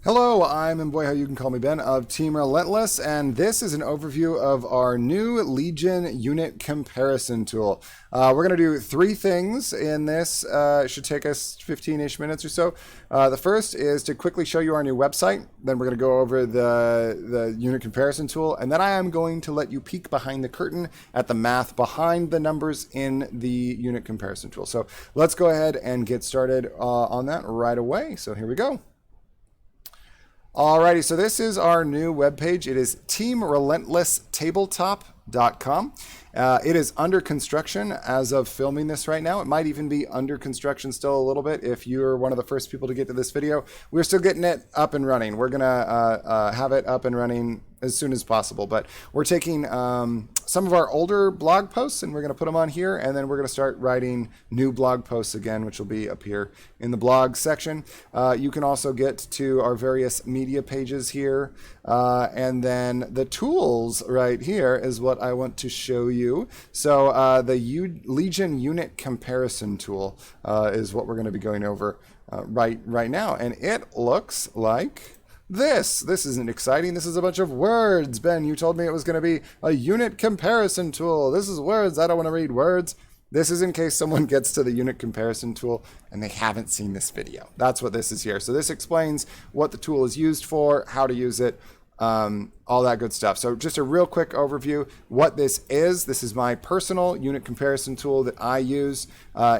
Hello, I'm Mboy, you can call me Ben, of Team Relentless, and this is an overview of our new Legion unit comparison tool. We're going to do three things in this. It should take us 15-ish minutes or so. The first is to quickly show you our new website. Then we're going to go over the unit comparison tool, and then I am going to let you peek behind the curtain at the math behind the numbers in the unit comparison tool. So let's go ahead and get started on that right away. So here we go. Alrighty, so this is our new webpage. It is teamrelentlesstabletop.com. It is under construction as of filming this right now. It might even be under construction still a little bit if you're one of the first people to get to this video. We're still getting it up and running. We're gonna have it up and running as soon as possible, but we're taking some of our older blog posts and we're going to put them on here, and then we're going to start writing new blog posts again, which will be up here in the blog section. You can also get to our various media pages here, and then the tools right here is what I want to show you. So the Legion unit comparison tool is what we're going to be going over right now, and it looks like this isn't exciting. This is a bunch of words. Ben, you told me it was going to be a unit comparison tool. This is words. I don't want to read words. This is in case someone gets to the unit comparison tool and they haven't seen this video. That's what this is here. So this explains what the tool is used for, how to use it, all that good stuff. So just a real quick overview what this is. This is my personal unit comparison tool that I use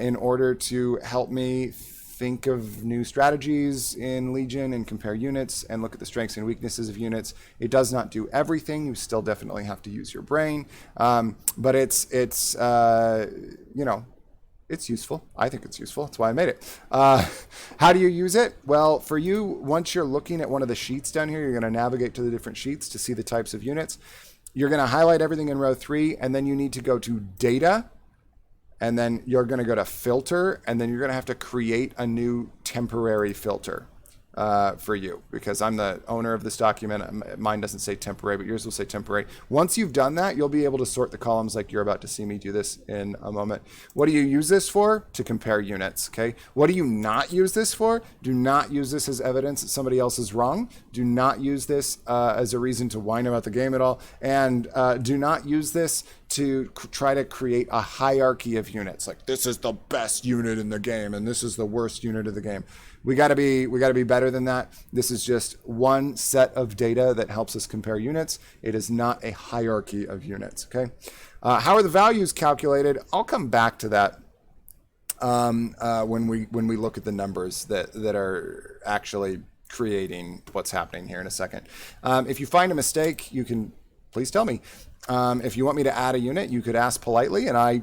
in order to help me think of new strategies in Legion and compare units and look at the strengths and weaknesses of units. It does not do everything. You still definitely have to use your brain, but it's you know, it's useful. I think it's useful. That's why I made it. How do you use it? Well, for you, once you're looking at one of the sheets down here, you're going to navigate to the different sheets to see the types of units. You're going to highlight everything in row 3, and then you need to go to Data, and then you're going to go to Filter, and then you're going to have to create a new temporary filter for you, because I'm the owner of this document. Mine doesn't say temporary, but yours will say temporary. Once you've done that, you'll be able to sort the columns like you're about to see me do this in a moment. What do you use this for? To compare units, okay? What do you not use this for? Do not use this as evidence that somebody else is wrong. Do not use this as a reason to whine about the game at all. And do not use this to try to create a hierarchy of units. Like, this is the best unit in the game and this is the worst unit of the game. We gotta be better than that. This is just one set of data that helps us compare units. It is not a hierarchy of units, okay? How are the values calculated? I'll come back to that when we look at the numbers that are actually creating what's happening here in a second. If you find a mistake, you can please tell me. If you want me to add a unit, you could ask politely, and I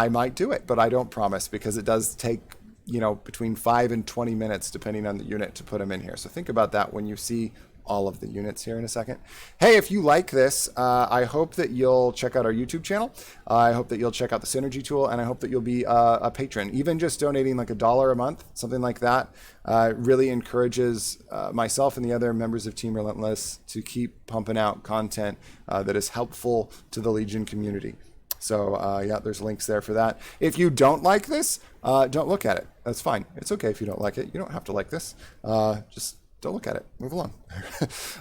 might do it, but I don't promise, because it does take, you know, between 5 and 20 minutes depending on the unit to put them in here. So think about that when you see all of the units here in a second. Hey, if you like this, I hope that you'll check out our YouTube channel. I hope that you'll check out the Synergy tool, and I hope that you'll be a patron. Even just donating like $1 a month, something like that, really encourages myself and the other members of Team Relentless to keep pumping out content that is helpful to the Legion community. So yeah, there's links there for that. If you don't like this, don't look at it. That's fine. It's okay if you don't like it. You don't have to like this. Just don't look at it. Move along.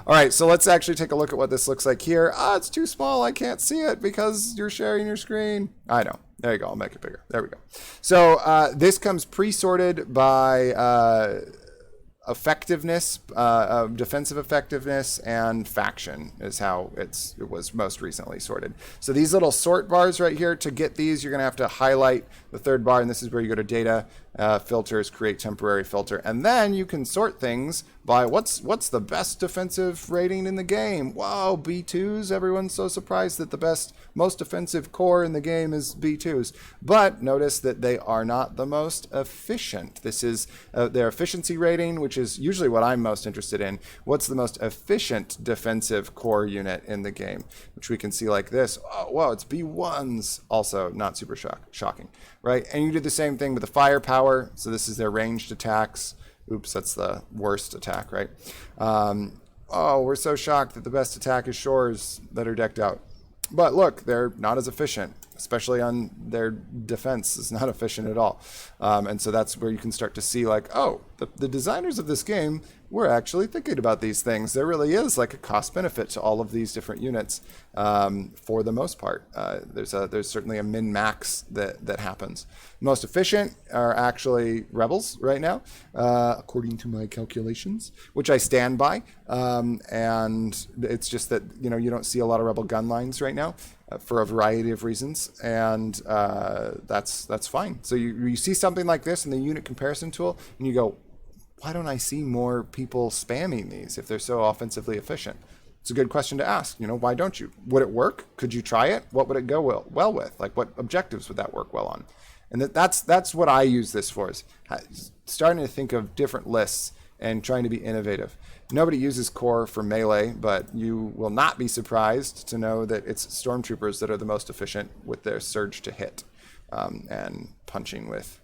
All right, so let's actually take a look at what this looks like here. It's too small. I can't see it because you're sharing your screen. I know. There you go. I'll make it bigger. There we go. So this comes pre-sorted by effectiveness, defensive effectiveness, and faction is how it was most recently sorted. So these little sort bars right here, to get these, you're going to have to highlight the third bar, and this is where you go to Data, Filters, Create Temporary Filter, and then you can sort things by what's the best defensive rating in the game. Whoa, B2s. Everyone's so surprised that the most defensive core in the game is B2s. But notice that they are not the most efficient. This is their efficiency rating, which is usually what I'm most interested in. What's the most efficient defensive core unit in the game? Which we can see like this. Oh, wow, it's B1s. Also not super shocking, right? And you do the same thing with the firepower. So this is their ranged attacks. Oops, that's the worst attack, right? Oh, we're so shocked that the best attack is shores that are decked out. But look, they're not as efficient, especially on their defense is not efficient at all. And so that's where you can start to see like, oh, the designers of this game we're actually thinking about these things. There really is like a cost benefit to all of these different units for the most part. There's certainly a min-max that happens. Most efficient are actually rebels right now, according to my calculations, which I stand by. And it's just that, you know, you don't see a lot of rebel gun lines right now for a variety of reasons, and that's fine. So you see something like this in the unit comparison tool, and you go, why don't I see more people spamming these if they're so offensively efficient? It's a good question to ask. You know, why don't you? Would it work? Could you try it? What would it go well with? Like, what objectives would that work well on? And that's what I use this for, is starting to think of different lists and trying to be innovative. Nobody uses core for melee, but you will not be surprised to know that it's stormtroopers that are the most efficient with their surge to hit, and punching with,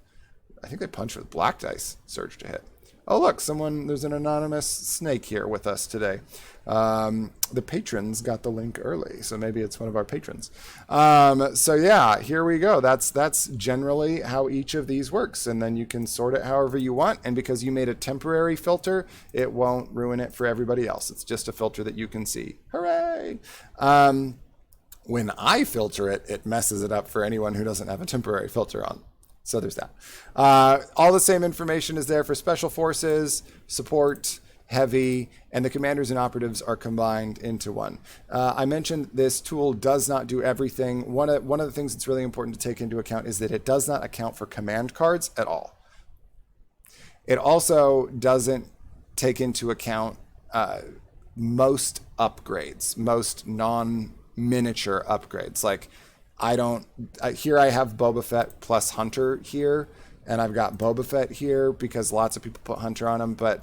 I think they punch with black dice surge to hit. Oh, look, there's an anonymous snake here with us today. The patrons got the link early, so maybe it's one of our patrons. So yeah, here we go. That's generally how each of these works, and then you can sort it however you want. And because you made a temporary filter, it won't ruin it for everybody else. It's just a filter that you can see. Hooray! When I filter it, it messes it up for anyone who doesn't have a temporary filter on. So there's that. All the same information is there for special forces, support, heavy, and the commanders and operatives are combined into one. I mentioned this tool does not do everything. One of the things that's really important to take into account is that it does not account for command cards at all. It also doesn't take into account most upgrades, most non-miniature upgrades. Like, here I have Boba Fett plus Hunter here, and I've got Boba Fett here because lots of people put Hunter on him, but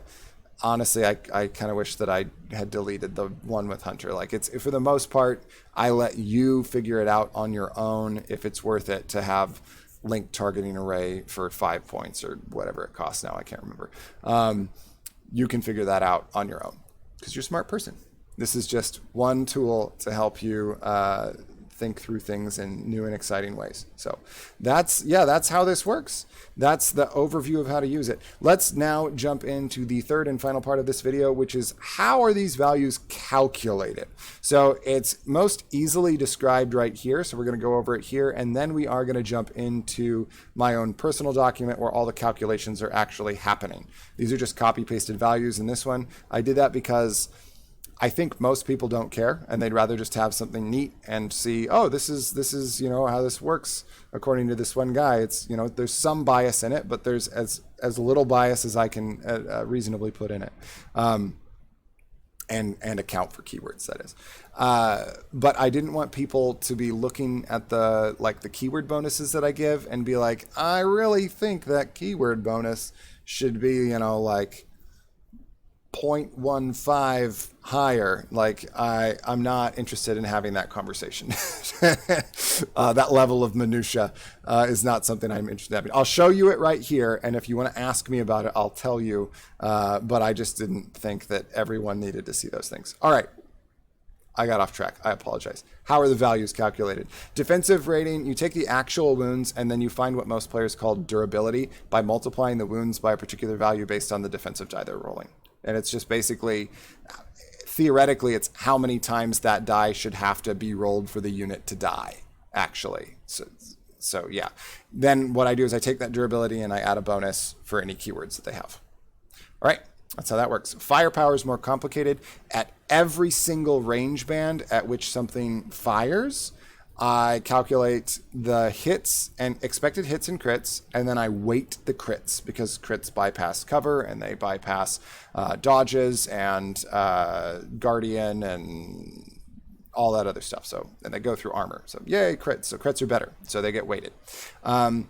honestly, I kind of wish that I had deleted the one with Hunter. Like, it's, for the most part, I let you figure it out on your own if it's worth it to have linked targeting array for 5 points or whatever it costs now. I can't remember. You can figure that out on your own because you're a smart person. This is just one tool to help you think through things in new and exciting ways. So that's how this works. That's the overview of how to use it. Let's now jump into the third and final part of this video, which is how are these values calculated? So it's most easily described right here. So we're going to go over it here, and then we are going to jump into my own personal document where all the calculations are actually happening. These are just copy pasted values in this one. I did that because I think most people don't care, and they'd rather just have something neat and see, oh, this is you know how this works according to this one guy. It's, you know, there's some bias in it, but there's as little bias as I can reasonably put in it, and account for keywords, that is. But I didn't want people to be looking at the keyword bonuses that I give and be like, I really think that keyword bonus should be, you know, like 0.15 higher. Like, I'm not interested in having that conversation. That level of minutia is not something I'm interested in having. I'll show you it right here, and if you want to ask me about it, I'll tell you. But I just didn't think that everyone needed to see those things. All right. I got off track. I apologize. How are the values calculated? Defensive rating, you take the actual wounds and then you find what most players call durability by multiplying the wounds by a particular value based on the defensive die they're rolling. And it's just basically, theoretically, it's how many times that die should have to be rolled for the unit to die, actually. So yeah. Then what I do is I take that durability and I add a bonus for any keywords that they have. All right. That's how that works. Firepower is more complicated. At every single range band at which something fires, I calculate the hits and expected hits and crits, and then I weight the crits because crits bypass cover and they bypass dodges and guardian and all that other stuff. So, and they go through armor. So yay, crits. So crits are better. So they get weighted. Then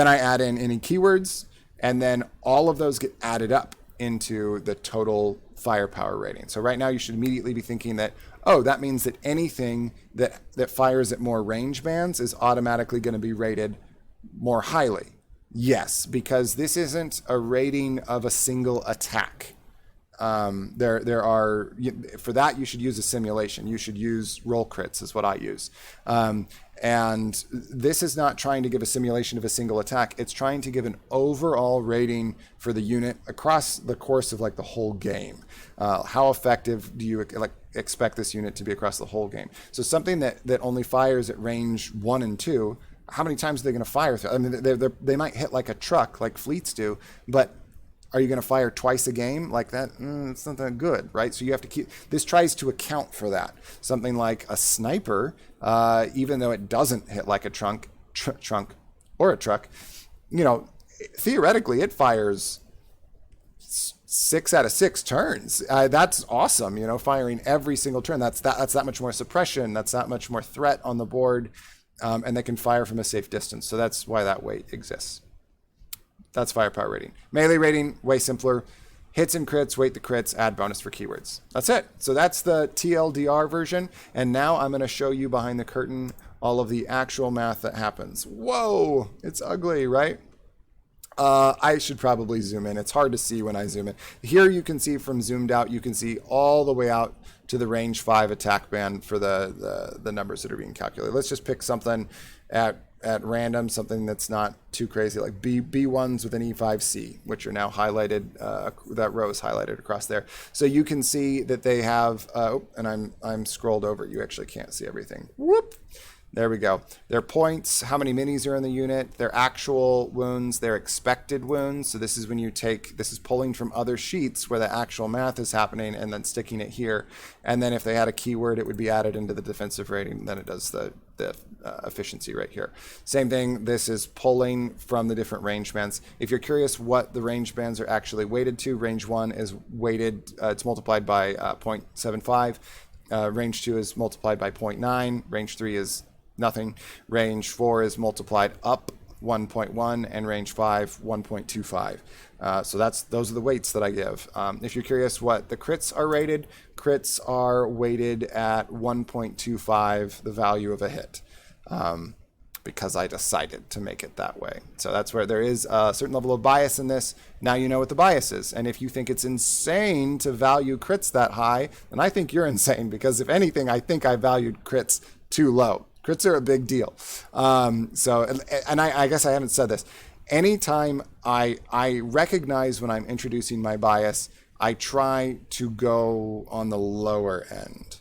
I add in any keywords, and then all of those get added up into the total firepower rating. So right now you should immediately be thinking that, oh, that means that anything that fires at more range bands is automatically going to be rated more highly. Yes, because this isn't a rating of a single attack. for that you should use a simulation. You should use roll crits is what I use. And this is not trying to give a simulation of a single attack. It's trying to give an overall rating for the unit across the course of like the whole game. How effective do you expect this unit to be across the whole game? So something that only fires at range 1 and 2, how many times are they going to fire through? I mean, they might hit like a truck, like fleets do, but are you going to fire twice a game like that? It's not that good, right? So you have to keep, this tries to account for that. Something like a sniper, even though it doesn't hit like a trunk or a truck, you know, theoretically it fires 6 out of 6 turns. That's awesome, you know, firing every single turn. That's that much more suppression. That's that much more threat on the board, and they can fire from a safe distance. So that's why that weight exists. That's firepower rating. Melee rating, way simpler. Hits and crits, weight the crits, add bonus for keywords. That's it. So that's the TLDR version. And now I'm going to show you behind the curtain all of the actual math that happens. Whoa, it's ugly, right? I should probably zoom in. It's hard to see when I zoom in. Here you can see from zoomed out, you can see all the way out to the range 5 attack band for the numbers that are being calculated. Let's just pick something at random, something that's not too crazy, like B1s with an E5C, which are now highlighted, that row is highlighted across there. So you can see that they have, and I'm scrolled over, you actually can't see everything. Whoop! There we go. Their points, how many minis are in the unit, their actual wounds, their expected wounds. So this is when you take, this is pulling from other sheets where the actual math is happening and then sticking it here. And then if they had a keyword, it would be added into the defensive rating. Then it does the efficiency right here. Same thing, this is pulling from the different range bands. If you're curious what the range bands are actually weighted to, range 1 is weighted, it's multiplied by 0.75. Range 2 is multiplied by 0.9. Range 3 is nothing. Range 4 is multiplied up 1.1, and range 5 1.25. So those are the weights that I give. If you're curious what the crits are rated, crits are weighted at 1.25, the value of a hit, because I decided to make it that way. So that's where there is a certain level of bias in this. Now you know what the bias is. And if you think it's insane to value crits that high, then I think you're insane, because if anything, I think I valued crits too low. Crits are a big deal. I guess I haven't said this. Anytime I recognize when I'm introducing my bias, I try to go on the lower end.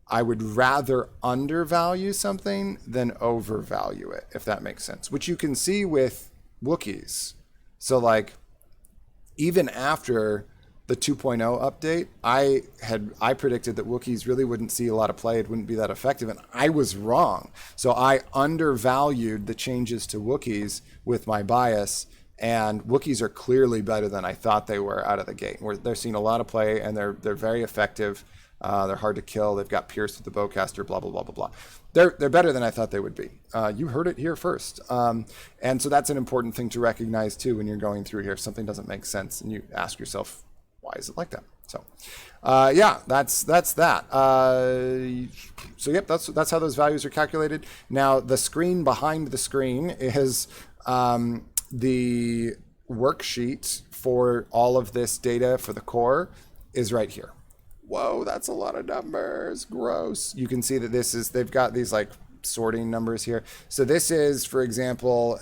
I would rather undervalue something than overvalue it, if that makes sense, which you can see with Wookiees. So like, even after the 2.0 update, I predicted that Wookiees really wouldn't see a lot of play. It wouldn't be that effective, and I was wrong. So I undervalued the changes to Wookiees with my bias, and Wookiees are clearly better than I thought they were out of the gate. They're seeing a lot of play, and they're very effective. They're hard to kill. They've got Pierce with the bowcaster, blah, blah, blah, blah, blah. They're better than I thought they would be. You heard it here first. And so that's an important thing to recognize too when you're going through here. If something doesn't make sense, and you ask yourself, why is it like that? So, yeah, that's that. So yep, that's how those values are calculated. Now the screen behind the screen is the worksheet for all of this data for the core is right here. Whoa, that's a lot of numbers. Gross. You can see that they've got these like sorting numbers here. So this is, for example,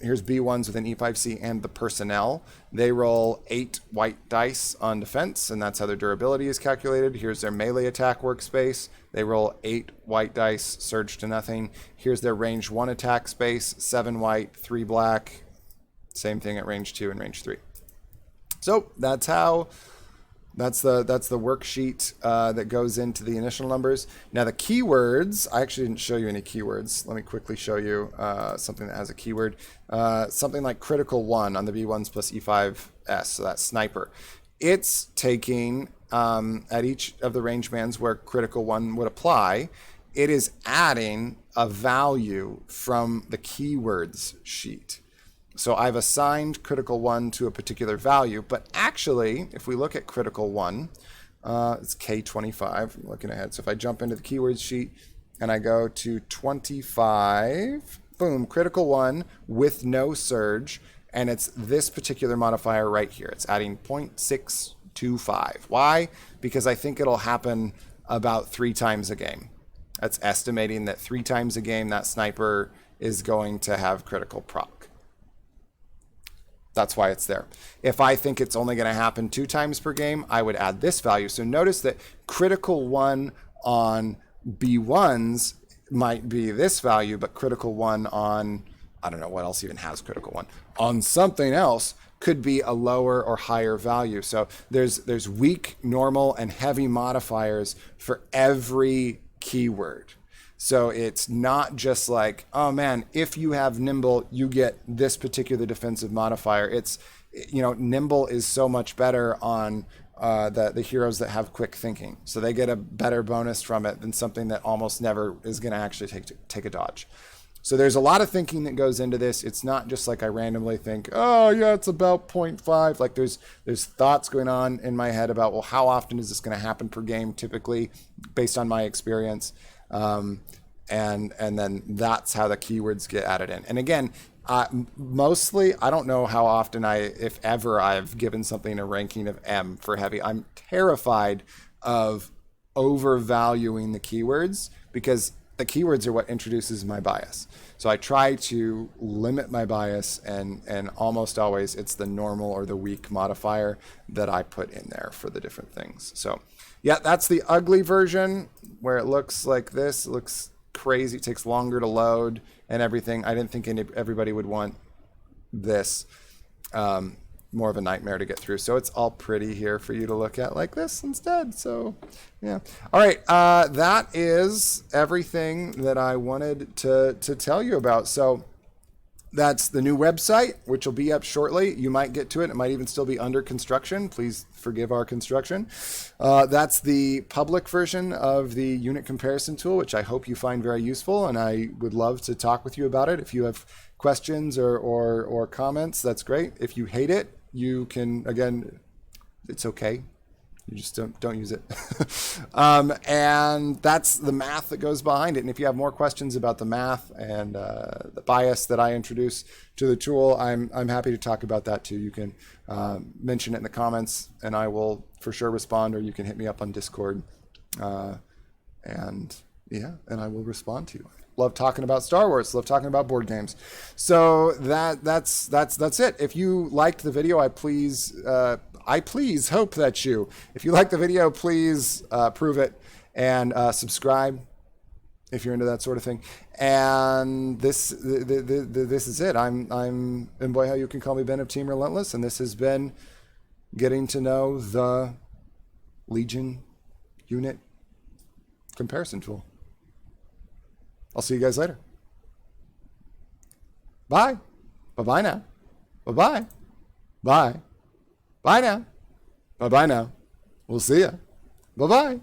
here's B1s with an E5C and the personnel. They roll 8 white dice on defense, and that's how their durability is calculated. Here's their melee attack workspace. They roll 8 white dice, surge to nothing. Here's their range 1 attack space, 7 white, 3 black. Same thing at range 2 and range 3. So that's the worksheet that goes into the initial numbers. Now the keywords, I actually didn't show you any keywords. Let me quickly show you something that has a keyword. Something like critical 1 on the B1s plus E5S, so that's sniper. It's taking, at each of the range bands where critical 1 would apply, it is adding a value from the keywords sheet. So I've assigned critical 1 to a particular value, but actually, if we look at critical 1, it's K25, I'm looking ahead. So if I jump into the keywords sheet and I go to 25, boom, critical 1 with no surge, and it's this particular modifier right here. It's adding 0.6 0.25. Why? Because I think it'll happen about 3 times a game. That's estimating that 3 times a game that sniper is going to have critical proc. That's why it's there. If I think it's only going to happen 2 times per game, I would add this value. So notice that critical 1 on B1s might be this value, but critical 1 on, I don't know what else even has critical 1, on something else could be a lower or higher value. So there's weak, normal, and heavy modifiers for every keyword. So it's not just like, oh man, if you have nimble, you get this particular defensive modifier. It's, you know, nimble is so much better on the heroes that have quick thinking. So they get a better bonus from it than something that almost never is going to actually take a dodge. So there's a lot of thinking that goes into this. It's not just like I randomly think, oh yeah, it's about 0.5. Like there's thoughts going on in my head about, well, how often is this going to happen per game, typically based on my experience. And then that's how the keywords get added in. And again, mostly, I don't know how often if ever I've given something a ranking of M for heavy. I'm terrified of overvaluing the keywords because the keywords are what introduces my bias. So I try to limit my bias, and almost always it's the normal or the weak modifier that I put in there for the different things. So yeah, that's the ugly version where it looks like this. It looks crazy. It takes longer to load and everything. I didn't think everybody would want this. More of a nightmare to get through. So it's all pretty here for you to look at like this instead. So yeah. All right. That is everything that I wanted to tell you about. So that's the new website, which will be up shortly. You might get to it. It might even still be under construction. Please forgive our construction. That's the public version of the unit comparison tool, which I hope you find very useful. And I would love to talk with you about it. If you have questions or comments, that's great. If you hate it, you can, again, it's okay. You just don't use it. And that's the math that goes behind it. And if you have more questions about the math and the bias that I introduce to the tool, I'm happy to talk about that too. You can mention it in the comments and I will for sure respond, or you can hit me up on Discord. And I will respond to you. Love talking about Star Wars. Love talking about board games. So that's it. If you liked the video, I please hope that you. If you like the video, please prove it and subscribe if you're into that sort of thing. And this is it. I'm and boy, how you can call me Ben of Team Relentless, and this has been getting to know the Legion unit comparison tool. I'll see you guys later. Bye. Bye-bye now. Bye-bye. Bye. Bye now. Bye-bye now. We'll see ya. Bye-bye.